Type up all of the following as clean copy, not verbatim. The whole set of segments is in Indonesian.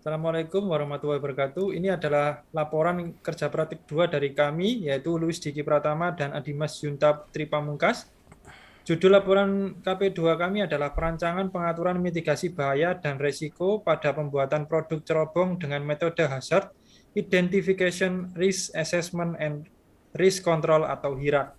Assalamualaikum warahmatullahi wabarakatuh. Ini adalah laporan kerja praktik 2 dari kami, yaitu Luis Diki Pratama dan Adimas Yunta Tripamungkas. Judul laporan KP2 kami adalah perancangan pengaturan mitigasi bahaya dan risiko pada pembuatan produk cerobong dengan metode hazard, identification, risk assessment, and risk control atau HIRAC.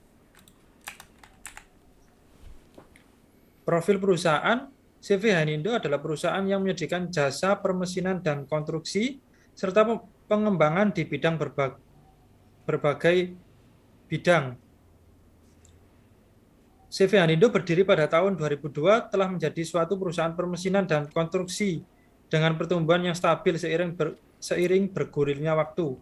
Profil perusahaan, CV Hanindo adalah perusahaan yang menyediakan jasa permesinan dan konstruksi, serta pengembangan di bidang berbagai bidang. CV Hanindo berdiri pada tahun 2002, telah menjadi suatu perusahaan permesinan dan konstruksi dengan pertumbuhan yang stabil seiring bergulirnya waktu.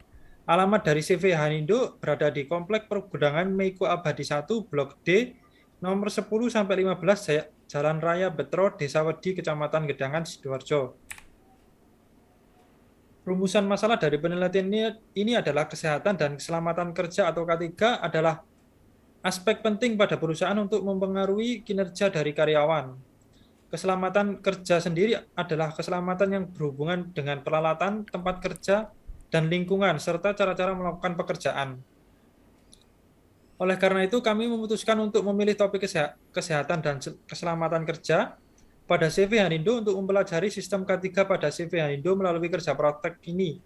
Alamat dari CV Hanindo berada di Komplek Pergudangan Meiko Abadi 1, Blok D, nomor 10-15 Jalan Raya Betro, Desa Wedi, Kecamatan Gedangan, Sidoarjo. Rumusan masalah dari penelitian ini adalah kesehatan dan keselamatan kerja atau K3 adalah aspek penting pada perusahaan untuk mempengaruhi kinerja dari karyawan. Keselamatan kerja sendiri adalah keselamatan yang berhubungan dengan peralatan, tempat kerja, dan lingkungan, serta cara-cara melakukan pekerjaan. Oleh karena itu, kami memutuskan untuk memilih topik kesehatan dan keselamatan kerja pada CV Hanindo untuk mempelajari sistem K3 pada CV Hanindo melalui kerja praktek ini.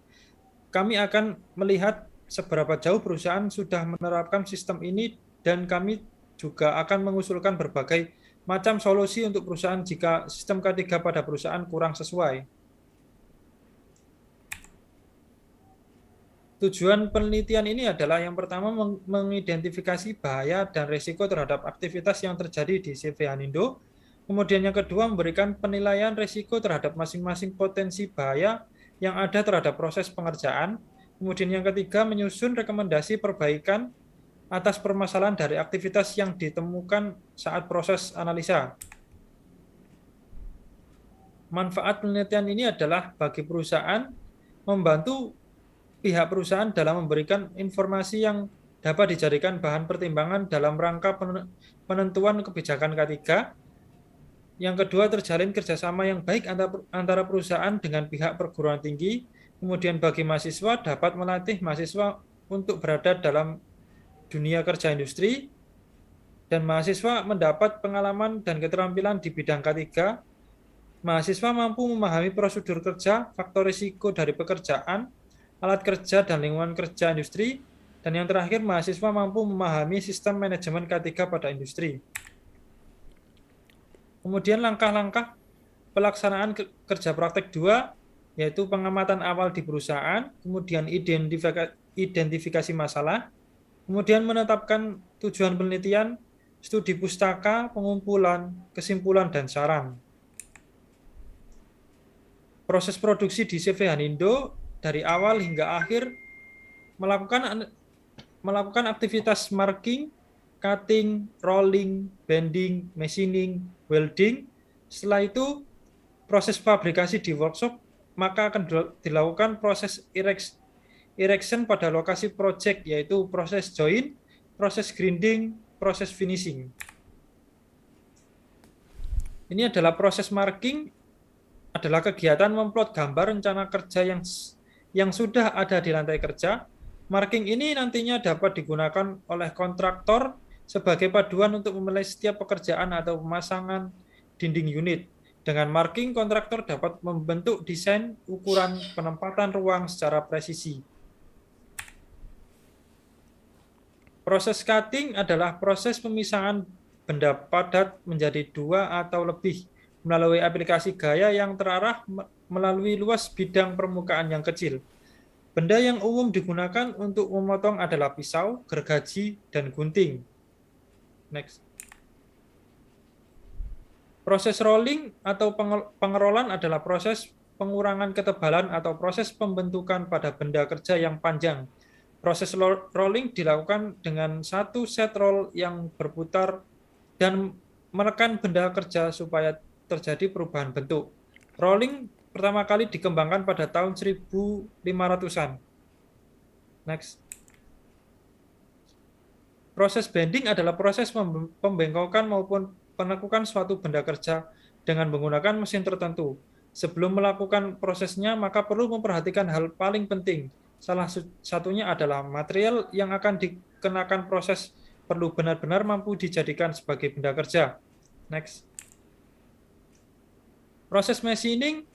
Kami akan melihat seberapa jauh perusahaan sudah menerapkan sistem ini dan kami juga akan mengusulkan berbagai macam solusi untuk perusahaan jika sistem K3 pada perusahaan kurang sesuai. Tujuan penelitian ini adalah yang pertama mengidentifikasi bahaya dan risiko terhadap aktivitas yang terjadi di CV Hanindo. Kemudian yang kedua memberikan penilaian risiko terhadap masing-masing potensi bahaya yang ada terhadap proses pengerjaan. Kemudian yang ketiga menyusun rekomendasi perbaikan atas permasalahan dari aktivitas yang ditemukan saat proses analisa. Manfaat penelitian ini adalah bagi perusahaan membantu pihak perusahaan dalam memberikan informasi yang dapat dijadikan bahan pertimbangan dalam rangka penentuan kebijakan K3. Yang kedua, terjalin kerjasama yang baik antara perusahaan dengan pihak perguruan tinggi. Kemudian bagi mahasiswa dapat melatih mahasiswa untuk berada dalam dunia kerja industri. Dan mahasiswa mendapat pengalaman dan keterampilan di bidang K3. Mahasiswa mampu memahami prosedur kerja, faktor risiko dari pekerjaan, alat kerja dan lingkungan kerja industri, dan yang terakhir mahasiswa mampu memahami sistem manajemen K3 pada industri. Kemudian langkah-langkah pelaksanaan kerja praktek 2 yaitu pengamatan awal di perusahaan, kemudian identifikasi masalah, kemudian menetapkan tujuan penelitian, studi pustaka, pengumpulan, kesimpulan, dan saran. Proses produksi di CV Hanindo dari awal hingga akhir melakukan aktivitas marking, cutting, rolling, bending, machining, welding. Setelah itu proses fabrikasi di workshop, maka akan dilakukan proses erection pada lokasi project, yaitu proses join, proses grinding, proses finishing. Ini adalah proses marking, adalah kegiatan memplot gambar rencana kerja yang sudah ada di lantai kerja. Marking ini nantinya dapat digunakan oleh kontraktor sebagai paduan untuk memilih setiap pekerjaan atau pemasangan dinding unit. Dengan marking, kontraktor dapat membentuk desain ukuran penempatan ruang secara presisi. Proses cutting adalah proses pemisahan benda padat menjadi 2 atau lebih melalui aplikasi gaya yang terarah melalui luas bidang permukaan yang kecil. Benda yang umum digunakan untuk memotong adalah pisau, gergaji, dan gunting. Next. Proses rolling atau pengerolan adalah proses pengurangan ketebalan atau proses pembentukan pada benda kerja yang panjang. Proses rolling dilakukan dengan satu set roll yang berputar dan menekan benda kerja supaya terjadi perubahan bentuk. Rolling pertama kali dikembangkan pada tahun 1500-an. Next. Proses bending adalah proses pembengkokan maupun penekukan suatu benda kerja dengan menggunakan mesin tertentu. Sebelum melakukan prosesnya, maka perlu memperhatikan hal paling penting. Salah satunya adalah material yang akan dikenakan proses perlu benar-benar mampu dijadikan sebagai benda kerja. Next. Proses machining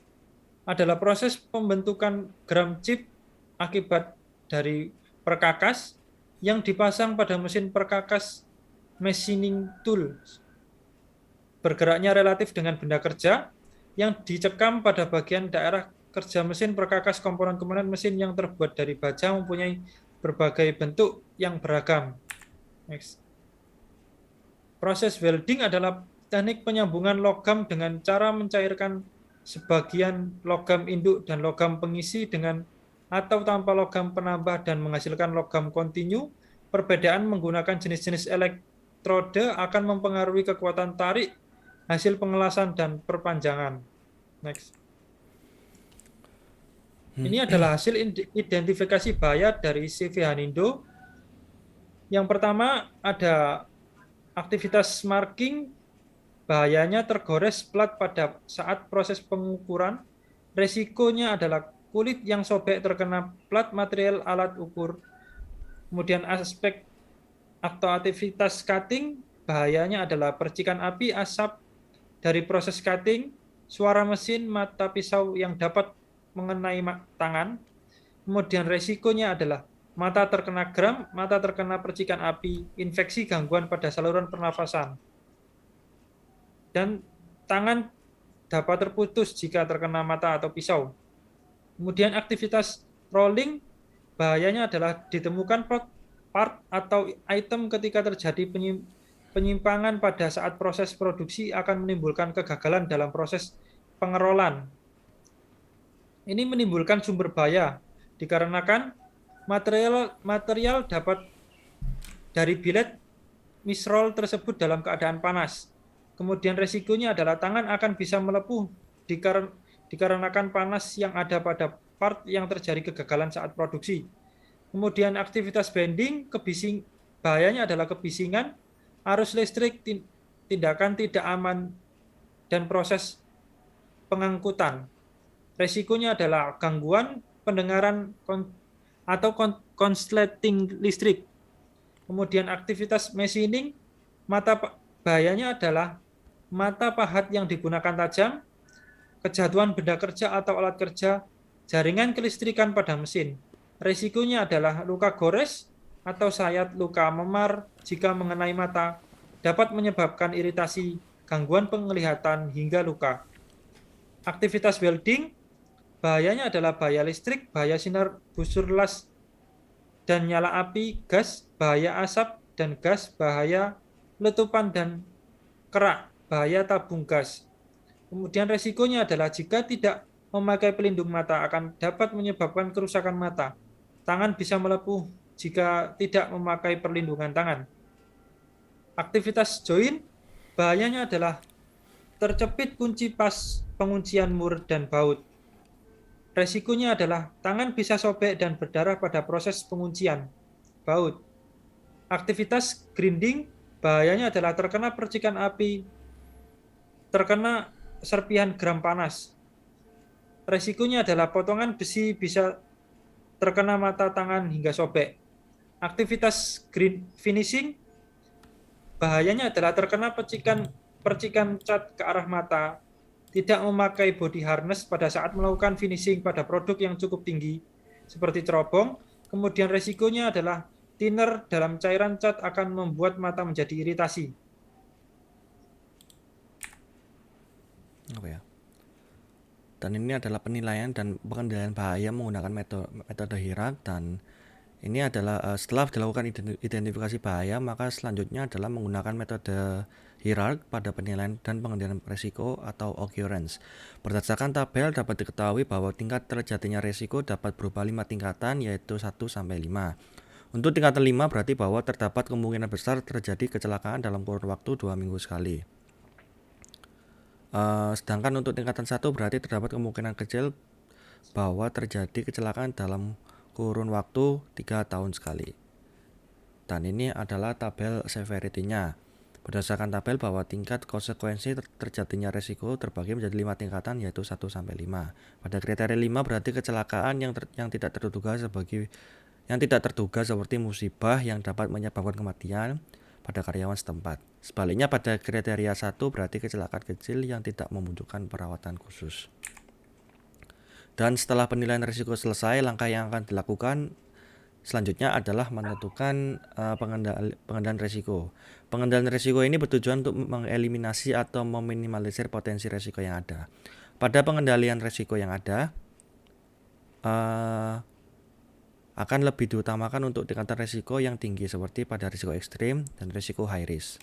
adalah proses pembentukan gram chip akibat dari perkakas yang dipasang pada mesin perkakas machining tool. Bergeraknya relatif dengan benda kerja yang dicekam pada bagian daerah kerja mesin perkakas. Komponen-komponen mesin yang terbuat dari baja mempunyai berbagai bentuk yang beragam. Next. Proses welding adalah teknik penyambungan logam dengan cara mencairkan sebagian logam induk dan logam pengisi dengan atau tanpa logam penambah dan menghasilkan logam kontinu. Perbedaan menggunakan jenis-jenis elektrode akan mempengaruhi kekuatan tarik, hasil pengelasan, dan perpanjangan. Next. Ini adalah hasil identifikasi bahaya dari CV Hanindo. Yang pertama ada aktivitas marking. Bahayanya tergores plat pada saat proses pengukuran. Resikonya adalah kulit yang sobek terkena plat material alat ukur. Kemudian aspek atau aktivitas cutting, bahayanya adalah percikan api, asap dari proses cutting, suara mesin, mata pisau yang dapat mengenai tangan. Kemudian resikonya adalah mata terkena gram, mata terkena percikan api, infeksi, gangguan pada saluran pernafasan. Dan tangan dapat terputus jika terkena mata atau pisau. Kemudian aktivitas rolling, bahayanya adalah ditemukan part atau item ketika terjadi penyimpangan pada saat proses produksi akan menimbulkan kegagalan dalam proses pengerolan. Ini menimbulkan sumber bahaya dikarenakan material dapat dari bilet misrol tersebut dalam keadaan panas. Kemudian resikonya adalah tangan akan bisa melepuh dikarenakan panas yang ada pada part yang terjadi kegagalan saat produksi. Kemudian aktivitas bending, bahayanya adalah kebisingan, arus listrik, tindakan tidak aman, dan proses pengangkutan. Resikonya adalah gangguan pendengaran atau konsleting listrik. Kemudian aktivitas machining, bahayanya adalah mata pahat yang digunakan tajam, kejatuhan benda kerja atau alat kerja, jaringan kelistrikan pada mesin. Risikonya adalah luka gores atau sayat luka memar jika mengenai mata, dapat menyebabkan iritasi, gangguan penglihatan, hingga luka. Aktivitas welding, bahayanya adalah bahaya listrik, bahaya sinar busur las dan nyala api, gas, bahaya asap dan gas, bahaya letupan dan kerak, bahaya tabung gas. Kemudian resikonya adalah jika tidak memakai pelindung mata akan dapat menyebabkan kerusakan mata. Tangan bisa melepuh jika tidak memakai perlindungan tangan. Aktivitas join, bahayanya adalah tercepit kunci pas penguncian mur dan baut. Resikonya adalah tangan bisa sobek dan berdarah pada proses penguncian baut. Aktivitas grinding, bahayanya adalah terkena percikan api, terkena serpihan gram panas. Resikonya adalah potongan besi bisa terkena mata, tangan, hingga sobek. Aktivitas green finishing, bahayanya adalah terkena percikan cat ke arah mata, tidak memakai body harness pada saat melakukan finishing pada produk yang cukup tinggi, seperti cerobong. Kemudian resikonya adalah thinner dalam cairan cat akan membuat mata menjadi iritasi. Apa ya? Dan ini adalah penilaian dan pengendalian bahaya menggunakan metode Hierarch, dan ini adalah setelah dilakukan identifikasi bahaya, maka selanjutnya adalah menggunakan metode Hierarch pada penilaian dan pengendalian risiko atau occurrence. Berdasarkan tabel dapat diketahui bahwa tingkat terjadinya risiko dapat berupa 5 tingkatan, yaitu 1 sampai 5. Untuk tingkatan 5 berarti bahwa terdapat kemungkinan besar terjadi kecelakaan dalam kurun waktu 2 minggu sekali. Sedangkan untuk tingkatan 1 berarti terdapat kemungkinan kecil bahwa terjadi kecelakaan dalam kurun waktu 3 tahun sekali. Dan ini adalah tabel severity-nya. Berdasarkan tabel bahwa tingkat konsekuensi terjadinya risiko terbagi menjadi 5 tingkatan, yaitu 1 sampai 5. Pada kriteria 5 berarti kecelakaan yang tidak terduga seperti musibah yang dapat menyebabkan kematian pada karyawan setempat. Sebaliknya pada kriteria 1 berarti kecelakaan kecil yang tidak membutuhkan perawatan khusus. Dan setelah penilaian risiko selesai, langkah yang akan dilakukan selanjutnya adalah menentukan pengendalian risiko. Pengendalian risiko ini bertujuan untuk mengeliminasi atau meminimalisir potensi risiko yang ada. Pada pengendalian risiko yang ada, akan lebih diutamakan untuk tingkatan risiko yang tinggi seperti pada risiko ekstrim dan risiko high risk.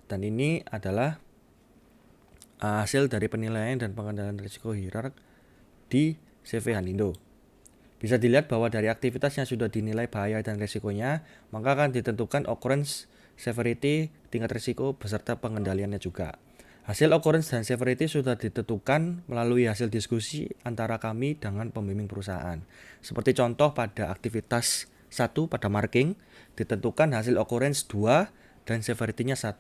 Dan ini adalah hasil dari penilaian dan pengendalian risiko hierark di CV Hanindo. Bisa dilihat bahwa dari aktivitas yang sudah dinilai bahaya dan risikonya, maka akan ditentukan occurrence, severity, tingkat risiko, beserta pengendaliannya juga. Hasil occurrence dan severity sudah ditentukan melalui hasil diskusi antara kami dengan pembimbing perusahaan. Seperti contoh pada aktivitas 1 pada marking, ditentukan hasil occurrence 2 dan severity-nya 1.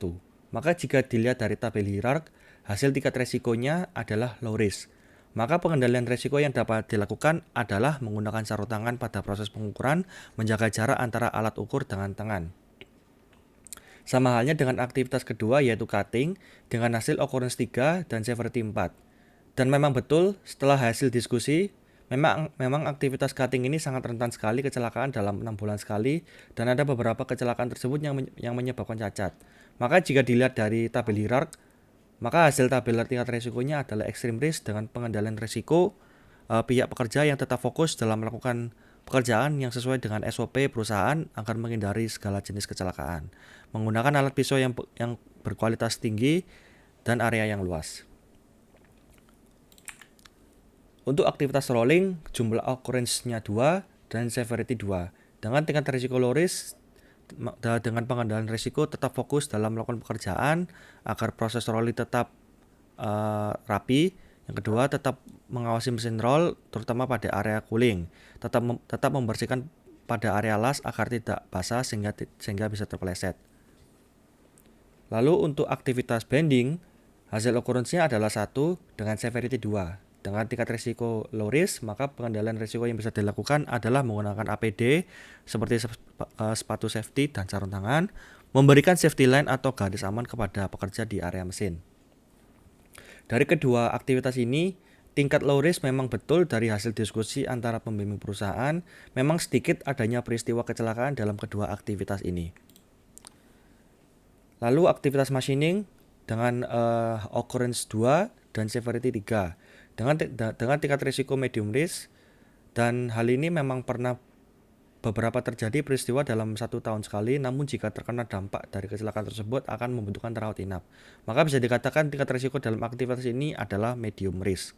Maka jika dilihat dari tabel hierark, hasil tingkat risikonya adalah low risk. Maka pengendalian risiko yang dapat dilakukan adalah menggunakan sarung tangan pada proses pengukuran, menjaga jarak antara alat ukur dengan tangan. Sama halnya dengan aktivitas kedua yaitu cutting dengan hasil occurrence 3 dan severity 4. Dan memang betul setelah hasil diskusi, memang aktivitas cutting ini sangat rentan sekali kecelakaan dalam 6 bulan sekali dan ada beberapa kecelakaan tersebut yang menyebabkan cacat. Maka jika dilihat dari tabel hierark, maka hasil tabel tingkat risikonya adalah extreme risk dengan pengendalian risiko pihak pekerja yang tetap fokus dalam melakukan pekerjaan yang sesuai dengan SOP perusahaan agar menghindari segala jenis kecelakaan, menggunakan alat pisau yang berkualitas tinggi dan area yang luas. Untuk aktivitas rolling, jumlah occurrence-nya 2 dan severity 2. Dengan tingkat risiko low risk, dengan pengendalian risiko tetap fokus dalam melakukan pekerjaan agar proses rolling tetap rapi. Yang kedua, tetap mengawasi mesin roll terutama pada area cooling. Tetap membersihkan pada area las agar tidak basah sehingga bisa terpeleset. Lalu untuk aktivitas bending, hasil occurrence-nya adalah 1 dengan severity 2. Dengan tingkat risiko low risk, maka pengendalian risiko yang bisa dilakukan adalah menggunakan APD seperti sepatu safety dan sarung tangan, memberikan safety line atau garis aman kepada pekerja di area mesin. Dari kedua aktivitas ini, tingkat low risk memang betul dari hasil diskusi antara pembimbing perusahaan, memang sedikit adanya peristiwa kecelakaan dalam kedua aktivitas ini. Lalu aktivitas machining dengan occurrence 2 dan severity 3. Dengan tingkat risiko medium risk, dan hal ini memang pernah beberapa terjadi peristiwa dalam 1 tahun sekali, namun jika terkena dampak dari kecelakaan tersebut akan membutuhkan rawat inap. Maka bisa dikatakan tingkat risiko dalam aktivitas ini adalah medium risk.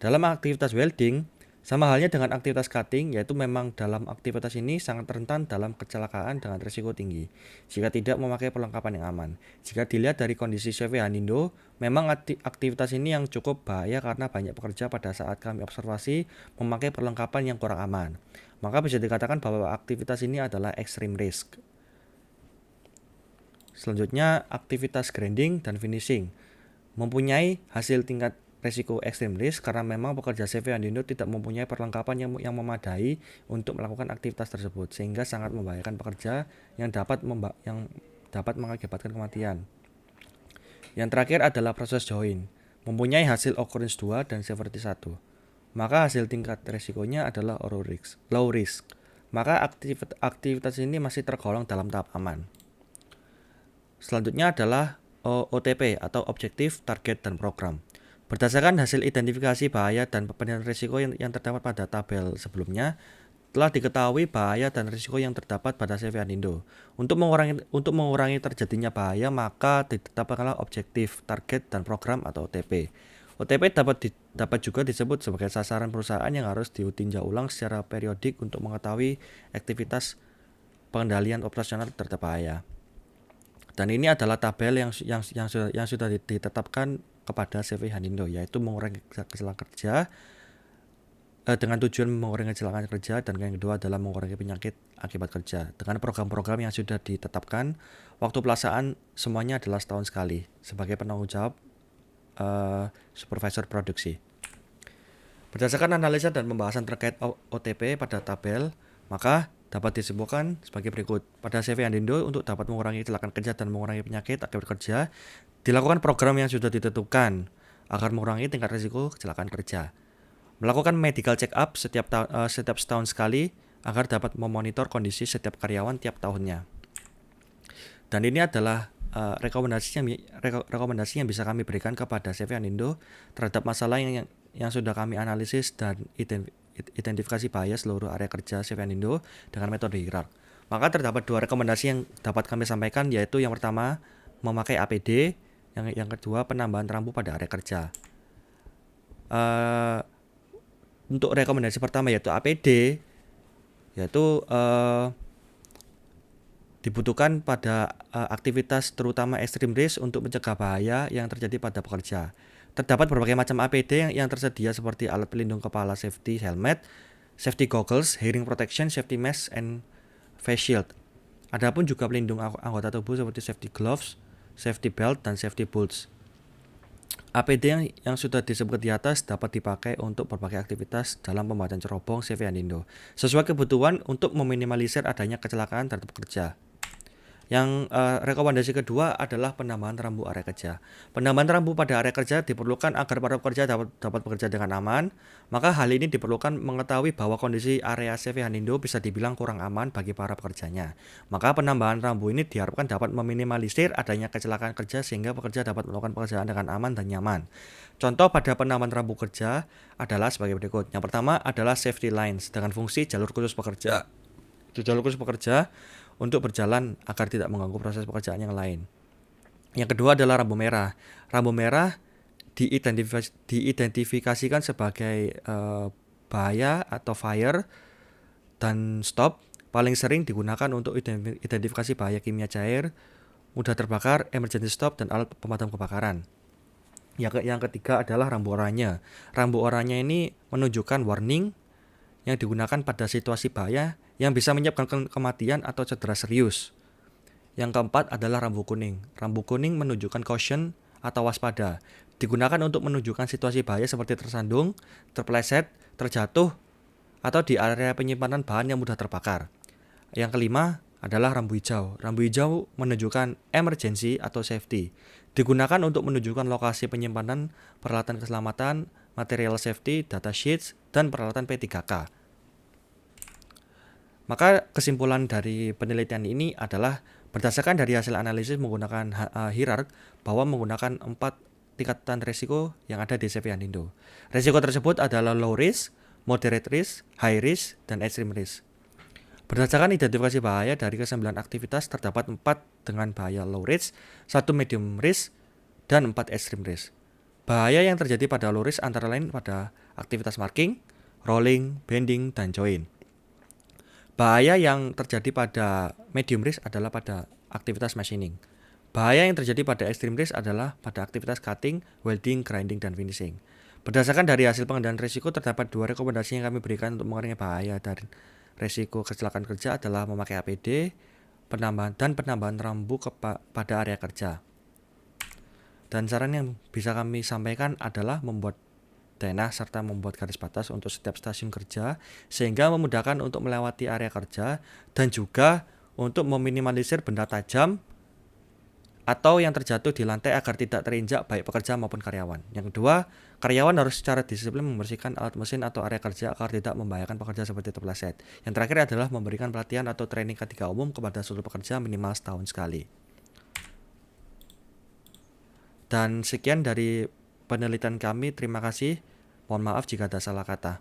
Dalam aktivitas welding, sama halnya dengan aktivitas cutting, yaitu memang dalam aktivitas ini sangat rentan dalam kecelakaan dengan risiko tinggi jika tidak memakai perlengkapan yang aman. Jika dilihat dari kondisi CV Hanindo, memang aktivitas ini yang cukup bahaya karena banyak pekerja pada saat kami observasi memakai perlengkapan yang kurang aman. Maka bisa dikatakan bahwa aktivitas ini adalah extreme risk. Selanjutnya, aktivitas grinding dan finishing mempunyai hasil tingkat risiko extreme risk karena memang pekerja CV Hanindo tidak mempunyai perlengkapan yang memadai untuk melakukan aktivitas tersebut, sehingga sangat membahayakan pekerja yang dapat mengakibatkan kematian. Yang terakhir adalah proses join, mempunyai hasil occurrence 2 dan severity 1. Maka hasil tingkat risikonya adalah low risk. Maka aktivitas ini masih tergolong dalam tahap aman. Selanjutnya adalah OTP atau Objective, Target, dan Program. Berdasarkan hasil identifikasi bahaya dan penilaian risiko yang terdapat pada tabel sebelumnya, telah diketahui bahaya dan risiko yang terdapat pada CV Hanindo. Untuk mengurangi terjadinya bahaya, maka ditetapkanlah objektif, target, dan program atau OTP. OTP dapat juga disebut sebagai sasaran perusahaan yang harus ditinjau ulang secara periodik untuk mengetahui aktivitas pengendalian operasional terhadap bahaya. Dan ini adalah tabel yang sudah ditetapkan kepada CV Hanindo, yaitu mengurangi kecelakaan kerja dengan tujuan mengurangi kecelakaan kerja, dan yang kedua adalah mengurangi penyakit akibat kerja. Dengan program-program yang sudah ditetapkan, waktu pelaksanaan semuanya adalah setahun sekali sebagai penanggung jawab supervisor produksi. Berdasarkan analisa dan pembahasan terkait OTP pada tabel, maka dapat disimpulkan sebagai berikut. Pada CV Handindo, untuk dapat mengurangi kecelakaan kerja dan mengurangi penyakit akibat kerja, dilakukan program yang sudah ditentukan agar mengurangi tingkat risiko kecelakaan kerja. Melakukan medical check up setiap setahun sekali agar dapat memonitor kondisi setiap karyawan tiap tahunnya. Dan ini adalah rekomendasi yang bisa kami berikan kepada CV Handindo terhadap masalah yang sudah kami analisis dan identifikasi bahaya seluruh area kerja CV Handindo dengan metode hierark. Maka terdapat 2 rekomendasi yang dapat kami sampaikan, yaitu yang pertama memakai APD, yang kedua penambahan rambu pada area kerja. Untuk rekomendasi pertama yaitu APD, yaitu dibutuhkan pada aktivitas terutama extreme risk untuk mencegah bahaya yang terjadi pada pekerja. Terdapat berbagai macam APD yang tersedia seperti alat pelindung kepala safety helmet, safety goggles, hearing protection, safety mask, and face shield. Adapun juga pelindung anggota tubuh seperti safety gloves, safety belt, dan safety boots. APD yang sudah disebut di atas dapat dipakai untuk berbagai aktivitas dalam pembuatan cerobong CV Handindo sesuai kebutuhan untuk meminimalisir adanya kecelakaan terhadap pekerja. Yang rekomendasi kedua adalah penambahan rambu area kerja. Penambahan rambu pada area kerja diperlukan agar para pekerja dapat bekerja dengan aman. Maka hal ini diperlukan mengetahui bahwa kondisi area CV Handindo bisa dibilang kurang aman bagi para pekerjanya. Maka penambahan rambu ini diharapkan dapat meminimalisir adanya kecelakaan kerja sehingga pekerja dapat melakukan pekerjaan dengan aman dan nyaman. Contoh pada penambahan rambu kerja adalah sebagai berikut. Yang pertama adalah safety lines dengan fungsi jalur khusus pekerja. Jalur khusus pekerja untuk berjalan agar tidak mengganggu proses pekerjaan yang lain. Yang kedua adalah rambu merah. Rambu merah diidentifikasikan sebagai bahaya atau fire dan stop. Paling sering digunakan untuk identifikasi bahaya kimia cair, mudah terbakar, emergency stop, dan alat pemadam kebakaran. Yang ketiga adalah rambu oranye. Rambu oranye ini menunjukkan warning yang digunakan pada situasi bahaya yang bisa menyebabkan kematian atau cedera serius. Yang keempat adalah rambu kuning. Rambu kuning menunjukkan caution atau waspada. Digunakan untuk menunjukkan situasi bahaya seperti tersandung, terpeleset, terjatuh, atau di area penyimpanan bahan yang mudah terbakar. Yang kelima adalah rambu hijau. Rambu hijau menunjukkan emergency atau safety. Digunakan untuk menunjukkan lokasi penyimpanan, peralatan keselamatan, material safety, data sheets, dan peralatan P3K. Maka kesimpulan dari penelitian ini adalah berdasarkan dari hasil analisis menggunakan hierark bahwa menggunakan 4 tingkatan risiko yang ada di CV Handindo. Risiko tersebut adalah low risk, moderate risk, high risk, dan extreme risk. Berdasarkan identifikasi bahaya dari ke-9 aktivitas terdapat 4 dengan bahaya low risk, 1 medium risk, dan 4 extreme risk. Bahaya yang terjadi pada low risk antara lain pada aktivitas marking, rolling, bending, dan join. Bahaya yang terjadi pada medium risk adalah pada aktivitas machining. Bahaya yang terjadi pada extreme risk adalah pada aktivitas cutting, welding, grinding, dan finishing. Berdasarkan dari hasil pengendalian risiko terdapat 2 rekomendasi yang kami berikan untuk mengurangi bahaya dari risiko kecelakaan kerja adalah memakai APD, penambahan rambu pada area kerja. Dan saran yang bisa kami sampaikan adalah membuat denah serta membuat garis batas untuk setiap stasiun kerja sehingga memudahkan untuk melewati area kerja dan juga untuk meminimalisir benda tajam atau yang terjatuh di lantai agar tidak terinjak baik pekerja maupun karyawan. Yang kedua, karyawan harus secara disiplin membersihkan alat mesin atau area kerja agar tidak membahayakan pekerja seperti terpeleset. Yang terakhir adalah memberikan pelatihan atau training ketiga umum kepada seluruh pekerja minimal setahun sekali. Dan sekian dari penelitian kami, terima kasih. Mohon maaf jika ada salah kata.